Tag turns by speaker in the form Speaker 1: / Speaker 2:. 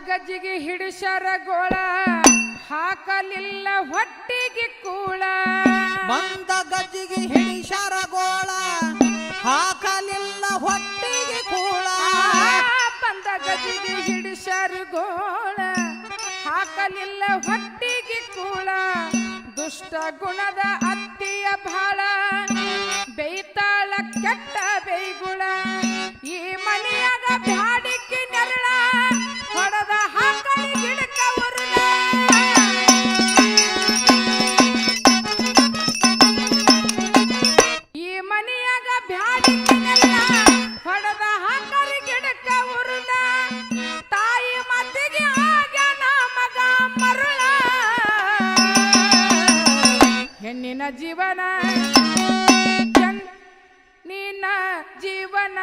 Speaker 1: ಗಜ್ಜಿಗೆ ಹಿಡಿಸರ ಗೋಳ ಹಾಕಲಿಲ್ಲ ಹೊಟ್ಟಿಗೆ ಕೂಳ
Speaker 2: ಬಂದ ಗಜ್ಜಿಗೆ ಹಿಡಿಸರ ಗೋಳ ಹಾಕಲಿಲ್ಲ ಹೊಟ್ಟಿಗೆ ಕೂಳ
Speaker 1: ಬಂದ ಗಜ್ಜಿಗೆ ಹಿಡಿಸರ ಗೋಳ ಹಾಕಲಿಲ್ಲ ಹೊಟ್ಟಿಗೆ ಕೂಳ ದುಷ್ಟ ಗುಣದ ಅತ್ತಿಯ ಬಾಳ ಬೇಯ್ತಾಳ ಕೆಟ್ಟ ಬೇಯ್ಗುಳ ಈ ಮನೆಯಾಗ ಬ್ಯಾಡಿಕೆ ನೆರಳ ಹೊಡೆದ ಹಾಕಲಿ ಗಿಡಕ ಉರುಳ ಈ ಮನೆಯಾಗ ಬ್ಯಾಡಿಕೆ ನೆರಳ ಹೊಡೆದ ಹಾಕಲಿ ಗಿಡಕ ಉರುಳ ತಾಯಿ ಮತ್ತಿಗೆ ಆಗ್ಯಾನ ಮಗ ಮರುಳ ಹೆಣ್ಣಿನ ಜೀವನ ನಿನ್ನ ಜೀವನ